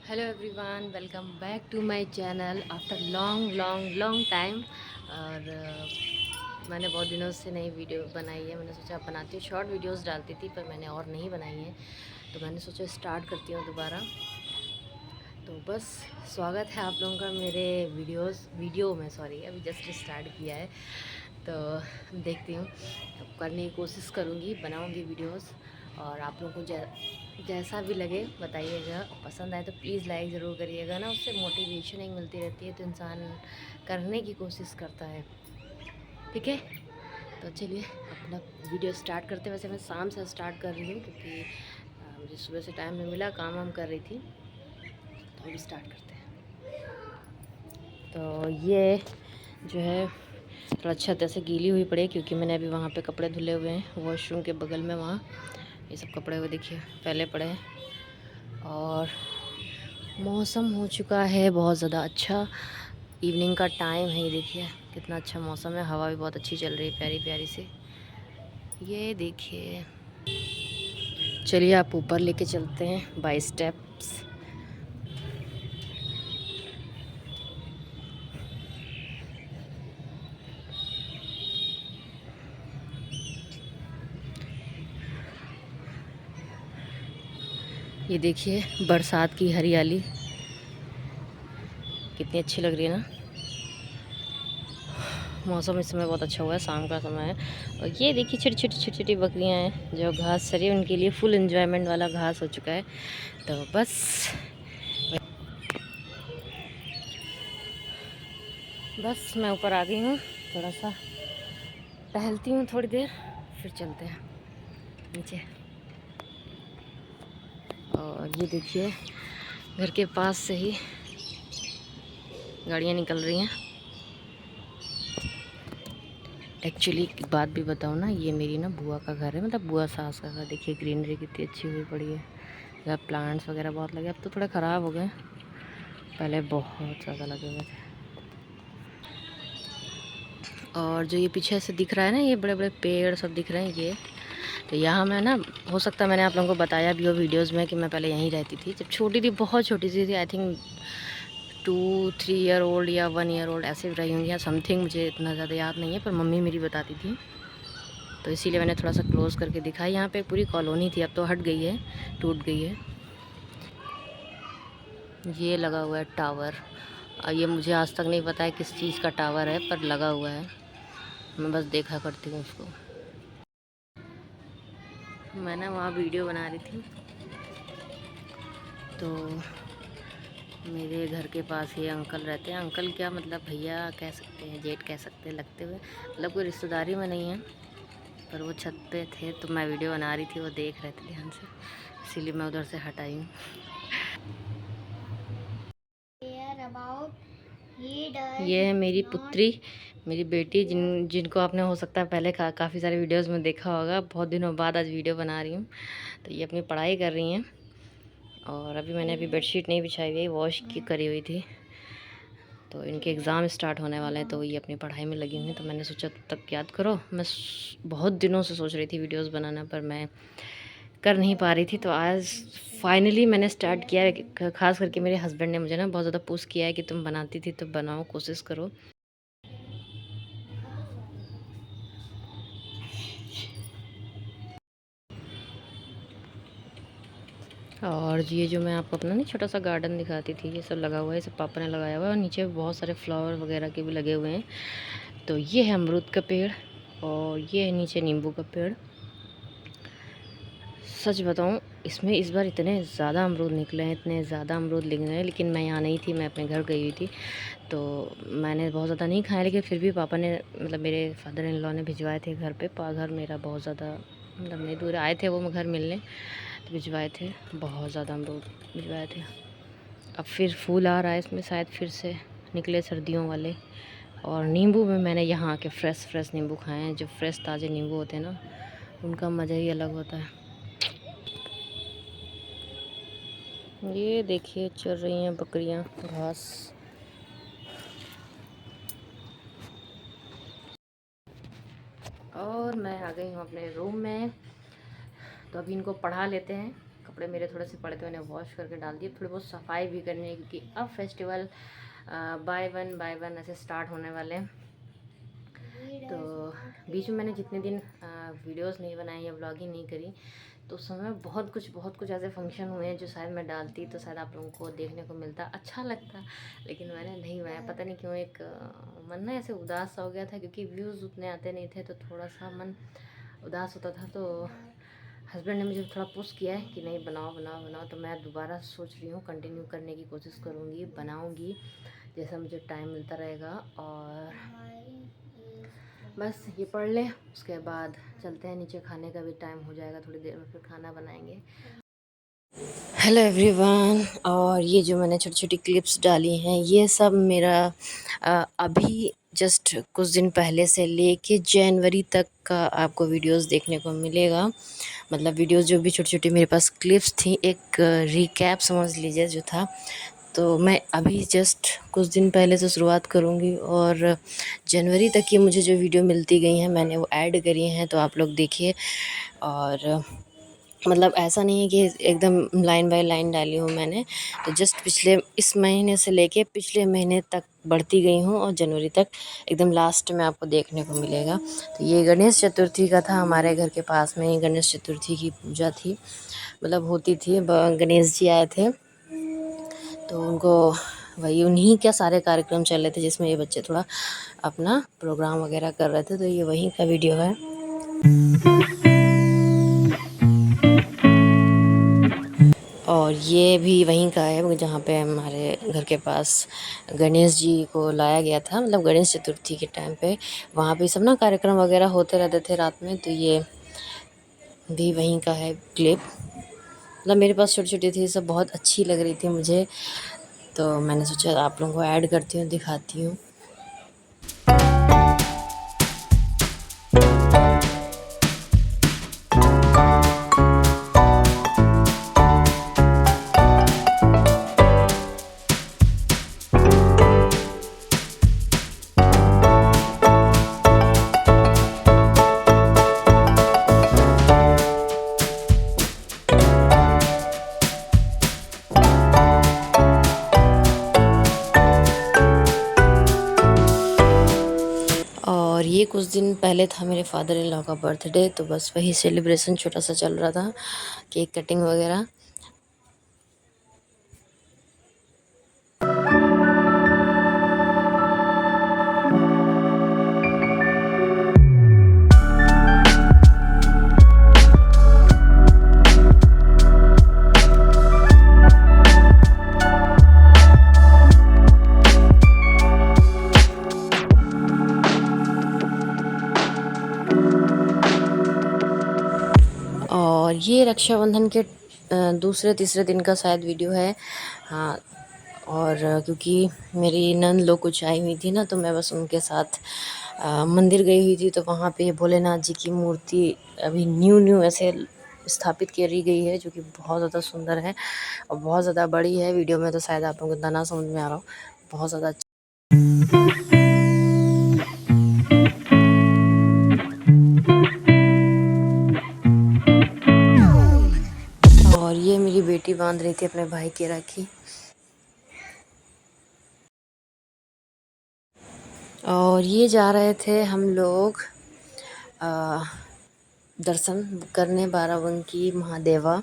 Hello everyone, welcome back to my channel after long long long time. और मैंने बहुत दिनों से नई वीडियो बनाई है। मैंने सोचा बनाती हूँ, शॉर्ट वीडियोस डालती थी पर मैंने और नहीं बनाई है, तो मैंने सोचा स्टार्ट करती हूँ दोबारा। तो बस स्वागत है आप लोगों का मेरे वीडियो में। सॉरी, अभी जस्ट स्टार्ट किया है, तो देखती हूँ, अब करने की कोशिश करूँगी, बनाऊँगी वीडियोस। और आप लोगों को जैसा भी लगे बताइएगा, पसंद आए तो प्लीज़ लाइक ज़रूर करिएगा ना, उससे मोटिवेशन एक मिलती रहती है, तो इंसान करने की कोशिश करता है। ठीक है, तो चलिए अपना वीडियो स्टार्ट करते हैं। वैसे मैं शाम से स्टार्ट कर रही हूँ क्योंकि मुझे सुबह से टाइम नहीं मिला, काम वाम कर रही थी, तो अभी स्टार्ट करते हैं। तो ये जो है थोड़ा छत ऐसे गीली हुई पड़ी क्योंकि मैंने अभी वहाँ पे कपड़े धुले हुए हैं, वॉशरूम के बगल में। वहाँ ये सब कपड़े हुए देखिए फैले पड़े हैं। और मौसम हो चुका है बहुत ज़्यादा अच्छा, इवनिंग का टाइम है। ये देखिए कितना अच्छा मौसम है, हवा भी बहुत अच्छी चल रही है, प्यारी प्यारी सी। ये देखिए, चलिए आप ऊपर लेके चलते हैं बाय स्टेप्स। ये देखिए बरसात की हरियाली कितनी अच्छी लग रही है ना। मौसम इस समय बहुत अच्छा हुआ है, शाम का समय है। और ये देखिए छोटी छोटी छोटी छोटी बकरियां हैं जो घास चरी, उनके लिए फुल एंजॉयमेंट वाला घास हो चुका है। तो बस मैं ऊपर आ गई हूँ, थोड़ा सा टहलती हूँ थोड़ी देर, फिर चलते हैं नीचे। और ये देखिए घर के पास से ही गाड़ियाँ निकल रही हैं। एक्चुअली एक बात भी बताऊँ ना, ये मेरी ना बुआ का घर है, मतलब बुआ सास का घर। देखिए ग्रीनरी कितनी अच्छी हुई पड़ी है, जब प्लांट्स वगैरह बहुत लगे, अब तो थोड़े ख़राब हो गए, पहले बहुत ज़्यादा लगे हुए थे। और जो ये पीछे से दिख रहा है ना, ये बड़े बड़े पेड़ सब दिख रहे हैं ये, तो यहाँ मैं ना, हो सकता है मैंने आप लोगों को बताया भी हो वीडियोज़ में कि मैं पहले यहीं रहती थी जब छोटी थी, बहुत छोटी सी थी। आई थिंक 2-3 ईयर ओल्ड या 1 ईयर ओल्ड ऐसे रही होंगी या समथिंग, मुझे इतना ज़्यादा याद नहीं है, पर मम्मी मेरी बताती थी, तो इसीलिए मैंने थोड़ा सा क्लोज़ करके दिखाई। यहाँ पे एक पूरी कॉलोनी थी, अब तो हट गई है, टूट गई है। ये लगा हुआ है टावर, और ये मुझे आज तक नहीं पता है किस चीज़ का टावर है, पर लगा हुआ है, मैं बस देखा करती हूँ उसको। मैं ना वहाँ वीडियो बना रही थी, तो मेरे घर के पास ही अंकल रहते हैं। अंकल क्या, मतलब भैया कह सकते हैं, जेठ कह सकते हैं लगते हुए, मतलब कोई रिश्तेदारी में नहीं है, पर वो छत पे थे तो मैं वीडियो बना रही थी, वो देख रहे थे ध्यान से, इसीलिए मैं उधर से हटाई हूँ। ये है मेरी पुत्री, मेरी बेटी, जिनको आपने हो सकता है पहले काफ़ी सारे वीडियोस में देखा होगा। बहुत दिनों बाद आज वीडियो बना रही हूँ। तो ये अपनी पढ़ाई कर रही हैं, और अभी मैंने बेडशीट नहीं बिछाई हुई, वॉश की करी हुई थी, तो इनके एग्ज़ाम स्टार्ट होने वाले हैं, तो ये अपनी पढ़ाई में लगी हुई हैं। तो मैंने सोचा तब तक याद करो, मैं बहुत दिनों से सोच रही थी वीडियोस बनाना, पर मैं कर नहीं पा रही थी, तो आज फाइनली मैंने स्टार्ट किया है। ख़ास करके मेरे हस्बैंड ने मुझे ना बहुत ज़्यादा पुश किया है कि तुम बनाती थी तो बनाओ, कोशिश करो। और ये जो मैं आपको अपना नहीं छोटा सा गार्डन दिखाती थी, ये सब लगा हुआ है, सब पापा ने लगाया हुआ है, और नीचे बहुत सारे फ्लावर वगैरह के भी लगे हुए हैं। तो ये है अमरूद का पेड़, और ये है नीचे नींबू का पेड़। सच बताऊं, इसमें इस बार इतने ज़्यादा अमरूद निकले हैं, इतने ज़्यादा अमरूद निकले हैं, लेकिन मैं यहाँ नहीं थी, मैं अपने घर गई हुई थी, तो मैंने बहुत ज़्यादा नहीं खाया, लेकिन फिर भी पापा ने, मतलब मेरे फादर इन लॉ ने भिजवाए थे घर पे। घर मेरा बहुत ज़्यादा, मतलब नहीं दूर आए थे वो घर मिलने, तो भिजवाए थे, बहुत ज़्यादा अमरूद भिजवाए थे। अब फिर फूल आ रहा है इसमें, शायद फिर से निकले सर्दियों वाले। और नींबू में मैंने यहाँ के फ्रेश नींबू खाए हैं, जो फ्रेश ताज़े नींबू होते हैं ना, उनका मज़ा ही अलग होता है। ये देखिए चल रही हैं बकरियां घास। और मैं आ गई हूँ अपने रूम में, तो अभी इनको पढ़ा लेते हैं, कपड़े मेरे थोड़े से पड़े थे, मैंने वॉश करके डाल दिए। थोड़ी बहुत सफाई भी करनी है क्योंकि अब फेस्टिवल बाय वन ऐसे स्टार्ट होने वाले हैं। तो बीच में मैंने जितने दिन वीडियोस नहीं बनाई या व्लॉगिंग नहीं करी, तो उस समय बहुत कुछ ऐसे फंक्शन हुए हैं जो शायद मैं डालती तो शायद आप लोगों को देखने को मिलता, अच्छा लगता, लेकिन मैंने नहीं बनाया। पता नहीं क्यों एक मन ना ऐसे उदास सा हो गया था, क्योंकि व्यूज़ उतने आते नहीं थे, तो थोड़ा सा मन उदास होता था। तो हस्बैंड ने मुझे थोड़ा पुश किया है कि नहीं बनाओ बनाओ बनाओ, तो मैं दोबारा सोच रही हूँ, कंटिन्यू करने की कोशिश करूँगी, बनाऊँगी जैसा मुझे टाइम मिलता रहेगा। और बस ये पढ़ लें, उसके बाद चलते हैं नीचे, खाने का भी टाइम हो जाएगा, थोड़ी देर में फिर खाना बनाएंगे। हेलो एवरीवन, और ये जो मैंने छोटी छोटी क्लिप्स डाली हैं, ये सब मेरा अभी जस्ट कुछ दिन पहले से लेके जनवरी तक का आपको वीडियोस देखने को मिलेगा। मतलब वीडियोस जो भी छोटी छोटी मेरे पास क्लिप्स थी, एक रिकैप समझ लीजिए जो था। तो मैं अभी जस्ट कुछ दिन पहले से शुरुआत करूँगी, और जनवरी तक की मुझे जो वीडियो मिलती गई हैं मैंने वो ऐड करी हैं, तो आप लोग देखिए। और मतलब ऐसा नहीं है कि एकदम लाइन बाय लाइन डाली हूँ मैंने, तो जस्ट पिछले इस महीने से लेके पिछले महीने तक बढ़ती गई हूँ, और जनवरी तक एकदम लास्ट में आपको देखने को मिलेगा। तो ये गणेश चतुर्थी का था, हमारे घर के पास में ही गणेश चतुर्थी की पूजा थी, मतलब होती थी। गणेश जी आए थे, तो उनको वही उन्हीं के सारे कार्यक्रम चल रहे थे, जिसमें ये बच्चे थोड़ा अपना प्रोग्राम वगैरह कर रहे थे। तो ये वहीं का वीडियो है। और ये भी वहीं का है जहाँ पे हमारे घर के पास गणेश जी को लाया गया था, मतलब गणेश चतुर्थी के टाइम पे वहाँ पे सब ना कार्यक्रम वगैरह होते रहते थे रात में। तो ये भी वहीं का है क्लिप। मतलब मेरे पास छोटी छोटी थी, सब बहुत अच्छी लग रही थी मुझे, तो मैंने सोचा आप लोगों को ऐड करती हूँ, दिखाती हूँ। और ये कुछ दिन पहले था मेरे फादर इन लॉ का बर्थडे, तो बस वही सेलिब्रेशन छोटा सा चल रहा था, केक कटिंग वगैरह। और ये रक्षाबंधन के दूसरे तीसरे दिन का शायद वीडियो है, हाँ। और क्योंकि मेरी नंद लोग कुछ आई हुई थी ना, तो मैं बस उनके साथ मंदिर गई हुई थी। तो वहाँ पे भोलेनाथ जी की मूर्ति अभी न्यू ऐसे स्थापित करी गई है, जो कि बहुत ज़्यादा सुंदर है और बहुत ज़्यादा बड़ी है। वीडियो में तो शायद आप लोगों को इतना ना समझ में आ रहा हो, बहुत ज़्यादा और ये मेरी बेटी बांध रही थी अपने भाई की राखी। और ये जा रहे थे हम लोग दर्शन करने बाराबंकी महादेवा,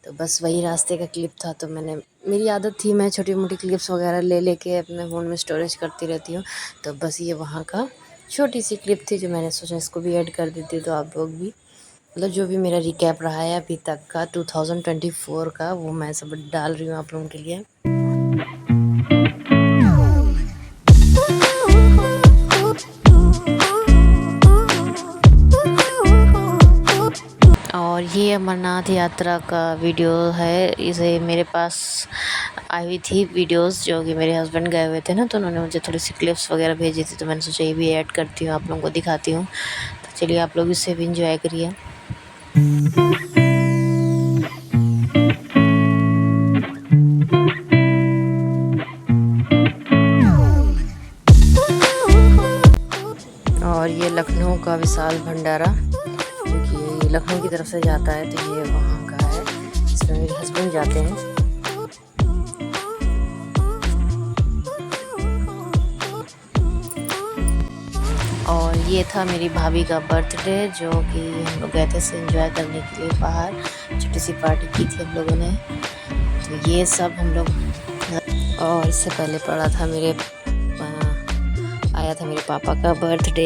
तो बस वही रास्ते का क्लिप था। तो मेरी आदत थी, मैं छोटी मोटी क्लिप्स वगैरह ले लेके अपने फ़ोन में स्टोरेज करती रहती हूँ। तो बस ये वहाँ का छोटी सी क्लिप थी, जो मैंने सोचा इसको भी ऐड कर देती, तो आप लोग भी मतलब जो भी मेरा रिकैप रहा है अभी तक का 2024 का, वो मैं सब डाल रही हूँ आप लोगों के लिए। और ये अमरनाथ यात्रा का वीडियो है, इसे मेरे पास आई हुई थी वीडियोस, जो कि मेरे हस्बैंड गए हुए थे ना, तो उन्होंने मुझे थोड़ी सी क्लिप्स वगैरह भेजी थी, तो मैंने सोचा ये भी ऐड करती हूँ, आप लोगों को दिखाती हूँ। तो चलिए आप लोग इससे भी इंजॉय करिए। और ये लखनऊ का विशाल भंडारा, क्योंकि लखनऊ की तरफ से जाता है, तो ये वहाँ का है। इस बाद में मेरे हस्बैंड जाते हैं। और ये था मेरी भाभी का बर्थडे, जो कि हम लोग गए थे इसे एंजॉय करने के लिए बाहर। छोटी सी पार्टी की थी हम लोगों ने। तो ये सब हम लोग, और इससे पहले पड़ा था आया था मेरे पापा का बर्थडे,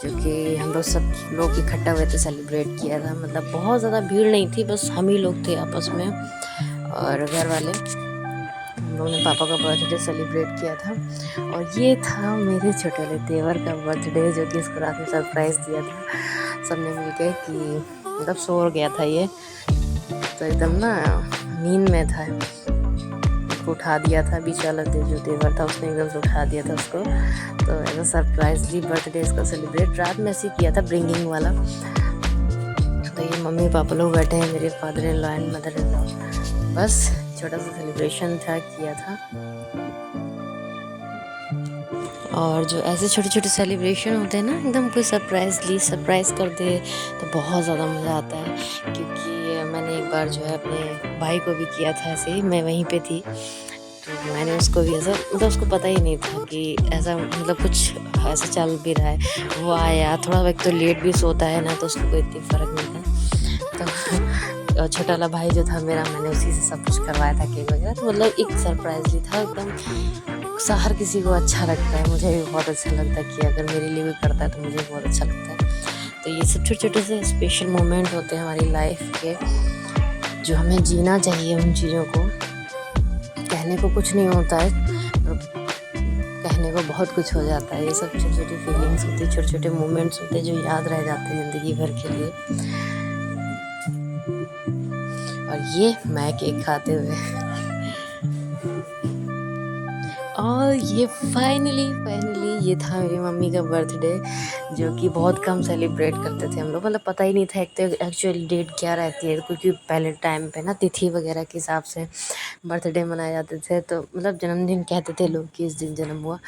जो कि हम लोग सब लोग इकट्ठा हुए थे, सेलिब्रेट किया था। मतलब बहुत ज़्यादा भीड़ नहीं थी, बस हम ही लोग थे आपस में और घर वाले। हम लोगों ने पापा का बर्थडे सेलिब्रेट किया था। और ये था मेरे छोटे वाले देवर का बर्थडे, जो कि इसको रात में सरप्राइज़ दिया था सबने मिलके, कि मतलब सो गया था ये, तो एकदम ना नींद में था, उसको उठा दिया था। बीच वाला जो देवर था उसने एकदम से उठा दिया था उसको। तो ऐसा सरप्राइजली बर्थडे इसका सेलिब्रेट रात में ऐसे किया था, ब्रिंगिंग वाला। तो ये मम्मी पापा लोग बैठे हैं, मेरे father in law and mother in law. बस छोटा सा सेलिब्रेशन था, किया था। और जो ऐसे छोटे छोटे सेलिब्रेशन होते हैं ना, एकदम कोई सरप्राइज़ कर दे तो बहुत ज़्यादा मज़ा आता है। क्योंकि मैंने एक बार जो है अपने भाई को भी किया था ऐसे ही, मैं वहीं पे थी। तो मैंने उसको भी ऐसा, मतलब उसको पता ही नहीं था कि ऐसा, मतलब कुछ ऐसा चल भी रहा है। वो आया, थोड़ा वक्त तो लेट भी सोता है ना, तो उसको कोई इतनी फ़र्क नहीं था। तो छोटा वाला भाई जो था मेरा, मैंने उसी से सब कुछ करवाया था, केक वगैरह। तो मतलब एक सरप्राइज ही था एकदम। हर किसी को अच्छा लगता है, मुझे भी बहुत अच्छा लगता है कि अगर मेरे लिए भी करता है तो मुझे बहुत अच्छा लगता है। तो ये सब छोटे छोटे से स्पेशल मोमेंट होते हैं हमारी लाइफ के, जो हमें जीना चाहिए उन चीज़ों को। कहने को कुछ नहीं होता है, कहने को बहुत कुछ हो जाता है। ये सब छोटी छोटी फीलिंग्स होती है, छोटे छोटे मोमेंट्स होते हैं जो याद रह जाते हैं ज़िंदगी भर के लिए। और ये मैं केक खाते हुए, और ये फाइनली ये था मेरी मम्मी का बर्थडे, जो कि बहुत कम सेलिब्रेट करते थे हम लोग। मतलब पता ही नहीं था एक तो एक्चुअल डेट क्या रहती है, क्योंकि पहले टाइम पे ना तिथि वगैरह के हिसाब से बर्थडे मनाए जाते थे। तो मतलब जन्मदिन कहते थे लोग कि इस दिन जन्म हुआ,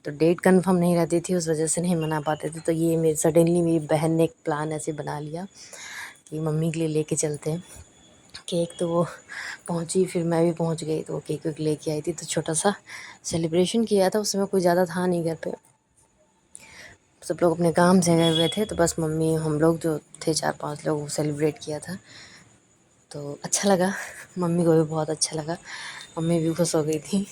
तो डेट कंफर्म नहीं रहती थी, उस वजह से नहीं मना पाते थे। तो ये मेरी सडनली मेरी बहन ने एक प्लान ऐसे बना लिया कि मम्मी के लिए लेके चलते हैं केक। तो वो पहुंची, फिर मैं भी पहुंच गई, तो वो केक वेक लेके आई थी। तो छोटा सा सेलिब्रेशन किया था, उस समय कोई ज़्यादा था नहीं घर पे, सब लोग अपने काम से गए हुए थे। तो बस मम्मी, हम लोग जो थे 4-5 लोग, वो सेलिब्रेट किया था। तो अच्छा लगा, मम्मी को भी बहुत अच्छा लगा, मम्मी भी खुश हो गई थी।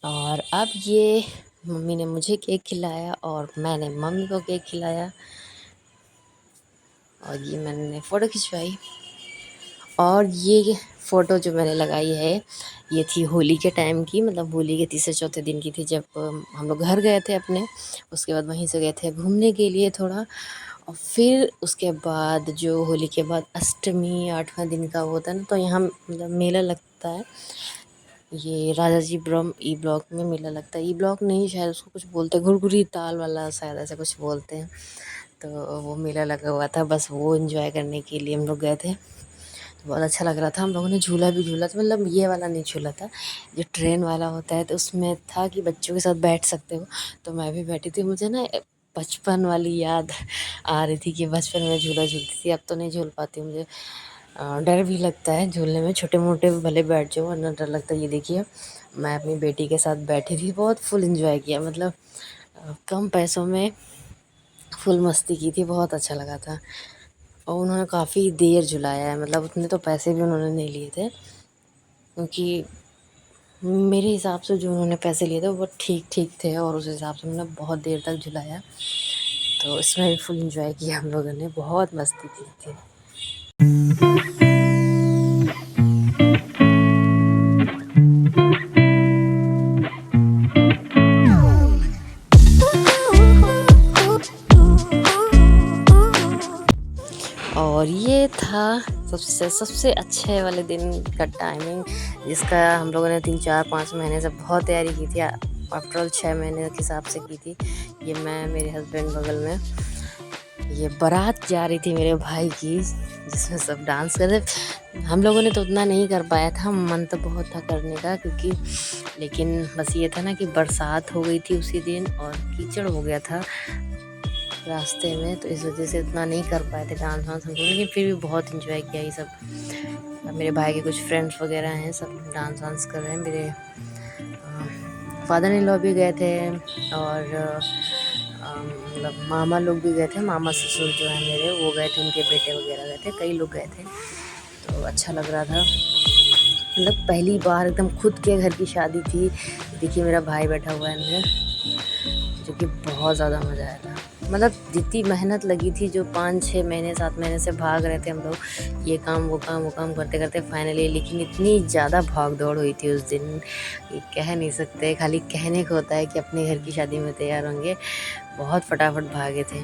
और अब ये मम्मी ने मुझे केक खिलाया और मैंने मम्मी को केक खिलाया, और ये मैंने फ़ोटो खिंचवाई। और ये फ़ोटो जो मैंने लगाई है, ये थी होली के टाइम की, मतलब होली के तीसरे चौथे दिन की थी, जब हम लोग घर गए थे अपने। उसके बाद वहीं से गए थे घूमने के लिए थोड़ा, और फिर उसके बाद जो होली के बाद अष्टमी 8वां दिन का होता है ना, तो यहाँ मतलब मेला लगता है। ये राजा जी ब्रह्म ई ब्लॉक में मेला लगता है। ई ब्लॉक नहीं, शायद उसको कुछ बोलते हैं, घुरघुरी ताल वाला, शायद ऐसा कुछ बोलते हैं। तो वो मेला लगा हुआ था, बस वो एंजॉय करने के लिए हम लोग गए थे। तो बहुत अच्छा लग रहा था। हम लोगों ने झूला भी झूला था, मतलब ये वाला नहीं झूला था जो ट्रेन वाला होता है, तो उसमें था कि बच्चों के साथ बैठ सकते हो। तो मैं भी बैठी थी। मुझे ना बचपन वाली याद आ रही थी कि बचपन में झूला झूलती थी। अब तो नहीं झूल पाती, मुझे डर भी लगता है झूलने में। छोटे मोटे भले बैठ जाओ, वरना डर लगता है। ये देखिए, मैं अपनी बेटी के साथ बैठी थी, बहुत फुल एंजॉय किया, मतलब कम पैसों में फुल मस्ती की थी, बहुत अच्छा लगा था। और उन्होंने काफ़ी देर झुलाया है, मतलब उतने तो पैसे भी उन्होंने नहीं लिए थे, क्योंकि मेरे हिसाब से जो उन्होंने पैसे लिए थे वो ठीक ठीक थे, और उस हिसाब से उन्होंने बहुत देर तक झुलाया। तो इसमें भी फुल एंजॉय किया हम लोगों ने, बहुत मस्ती की थी। और ये था सबसे सबसे अच्छे वाले दिन का टाइमिंग, जिसका हम लोगों ने 3-4-5 महीने से बहुत तैयारी की थी। आफ्टर ऑल 6 महीने के हिसाब से की थी। ये मैं, मेरे हस्बैंड बगल में, ये बारात जा रही थी मेरे भाई की, जिसमें सब डांस कर रहे। हम लोगों ने तो उतना नहीं कर पाया था, मन तो बहुत था करने का, क्योंकि लेकिन बस ये था ना कि बरसात हो गई थी उसी दिन और कीचड़ हो गया था। रास्ते में, तो इस वजह से उतना नहीं कर पाए थे डांस वांस हम लोग, लेकिन फिर भी बहुत इंजॉय किया ये सब। मेरे भाई के कुछ फ्रेंड्स वगैरह हैं, सब डांस वांस कर रहे हैं। मेरे फादर इन लॉ भी गए थे, और मतलब मामा लोग भी गए थे, मामा ससुर जो है मेरे वो गए थे, उनके बेटे वगैरह गए थे, कई लोग गए थे। तो अच्छा लग रहा था, मतलब पहली बार एकदम खुद के घर की शादी थी। देखिए मेरा भाई बैठा हुआ है अंदर, जो कि बहुत ज़्यादा मज़ा आया था। मतलब जितनी मेहनत लगी थी, जो 5-6 महीने 7 महीने से भाग रहे थे हम लोग, ये काम वो काम वो काम करते करते फाइनली, लेकिन इतनी ज़्यादा भाग दौड़ हुई थी उस दिन, ये कह नहीं सकते। खाली कहने को होता है कि अपने घर की शादी में तैयार होंगे, बहुत फटाफट भागे थे।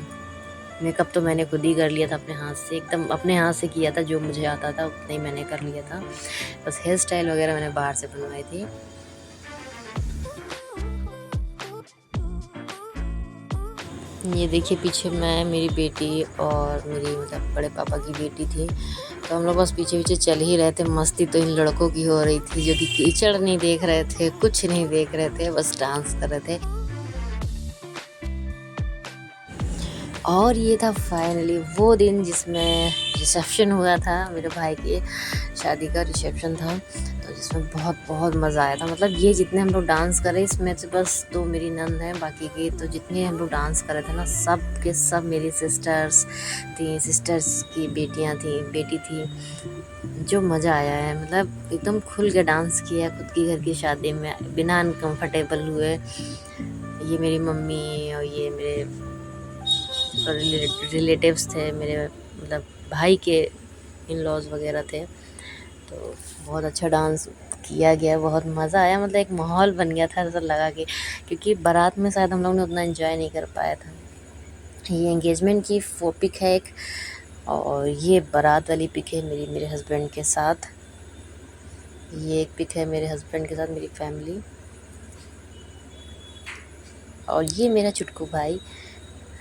मेकअप तो मैंने खुद ही कर लिया था अपने हाथ से, एकदम अपने हाथ से किया था, जो मुझे आता था उतना ही मैंने कर लिया था। बस हेयर स्टाइल वगैरह मैंने बाहर से बनवाई थी। ये देखिए पीछे मैं, मेरी बेटी और मेरी मतलब बड़े पापा की बेटी थी, तो हम लोग बस पीछे पीछे चल ही रहे थे। मस्ती तो इन लड़कों की हो रही थी, जो कि कीचड़ नहीं देख रहे थे, कुछ नहीं देख रहे थे, बस डांस कर रहे थे। और ये था फाइनली वो दिन जिसमें रिसेप्शन हुआ था, मेरे भाई की शादी का रिसेप्शन था, तो जिसमें बहुत बहुत मज़ा आया था। मतलब ये जितने हम लोग डांस कर रहे, इसमें से बस 2 मेरी नंद हैं, बाकी के तो जितने हम लोग डांस कर रहे थे ना, सब के सब मेरी सिस्टर्स थी, सिस्टर्स की बेटियां थी, बेटी थी। जो मज़ा आया है, मतलब एकदम खुल के डांस किया खुद की घर की शादी में, बिना अनकम्फर्टेबल हुए। ये मेरी मम्मी और ये मेरे रिलेटिव्स थे, मेरे मतलब भाई के इन लॉज वगैरह थे, तो बहुत अच्छा डांस किया गया, बहुत मज़ा आया। मतलब एक माहौल बन गया था, ऐसा लगा कि, क्योंकि बारात में शायद हम लोग ने उतना एंजॉय नहीं कर पाया था। ये एंगेजमेंट की पिक है एक, और ये बारात वाली पिक है मेरे हस्बैंड के साथ। ये एक पिक है मेरे हस्बैंड के साथ, मेरी फैमिली। और ये मेरा चुटकू भाई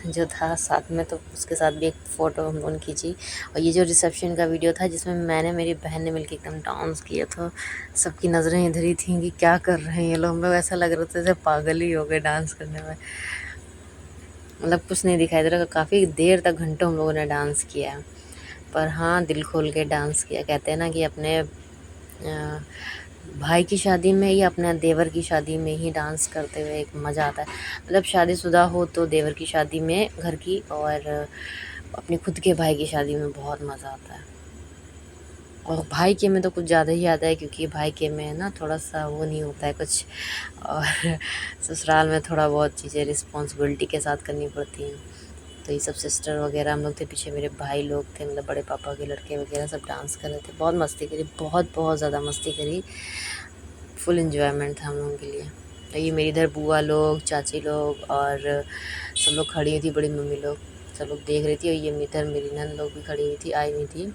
जो था साथ में, तो उसके साथ भी एक फ़ोटो हम लोगों ने खींची। और ये जो रिसेप्शन का वीडियो था, जिसमें मैंने मेरी बहन ने मिलकर एकदम डांस किया था, सबकी नज़रें इधर ही थी कि क्या कर रहे हैं ये लोग। हम लोग ऐसा लग रहा था जैसे पागल ही हो गए डांस करने में, मतलब कुछ नहीं दिखाई दे रहा। काफ़ी देर तक, घंटों हम लोगों ने डांस किया, पर हाँ दिल खोल के डांस किया। कहते हैं ना कि अपने भाई की शादी में या अपने देवर की शादी में ही डांस करते हुए एक मज़ा आता है। मतलब शादीशुदा हो तो देवर की शादी में घर की, और अपने खुद के भाई की शादी में बहुत मज़ा आता है। और भाई के में तो कुछ ज़्यादा ही आता है, क्योंकि भाई के में ना थोड़ा सा वो नहीं होता है कुछ, और ससुराल में थोड़ा बहुत चीज़ें रिस्पॉन्सिबिलिटी के साथ करनी पड़ती हैं। तो ये सब सिस्टर वगैरह हम लोग थे, पीछे मेरे भाई लोग थे, मतलब बड़े पापा के लड़के वगैरह सब डांस कर रहे थे। बहुत मस्ती करी, बहुत बहुत ज़्यादा मस्ती करी, फुल एन्जॉयमेंट था हम लोगों के लिए। तो ये मेरी इधर बुआ लोग, चाची लोग और सब लोग खड़ी हुई थी, बड़ी मम्मी लोग सब लोग देख रही थी, और ये इधर मेरी नंद लोग भी खड़ी हुई थी, आई हुई थी।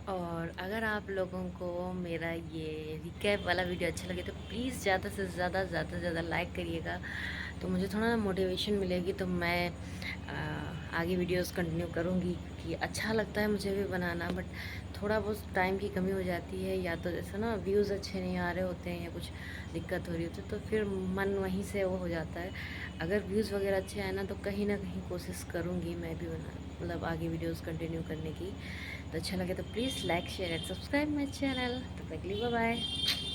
और अगर आप लोगों को मेरा ये रिकैप वाला वीडियो अच्छा लगे, तो प्लीज़ ज़्यादा से ज़्यादा लाइक करिएगा, तो मुझे थोड़ा ना मोटिवेशन मिलेगी, तो मैं आगे वीडियोस कंटिन्यू करूँगी, क्योंकि अच्छा लगता है मुझे भी बनाना, बट थोड़ा बहुत टाइम की कमी हो जाती है, या तो जैसे ना व्यूज़ अच्छे नहीं आ रहे होते हैं, या कुछ दिक्कत हो रही होती है, तो फिर मन वहीं से वो हो जाता है। अगर व्यूज़ वगैरह अच्छे आए ना, तो कहीं ना कहीं कोशिश करूँगी मैं भी मतलब आगे वीडियोस कंटिन्यू करने की। तो अच्छा लगे तो please like share and subscribe my channel. तब तक के लिए बाय बाय।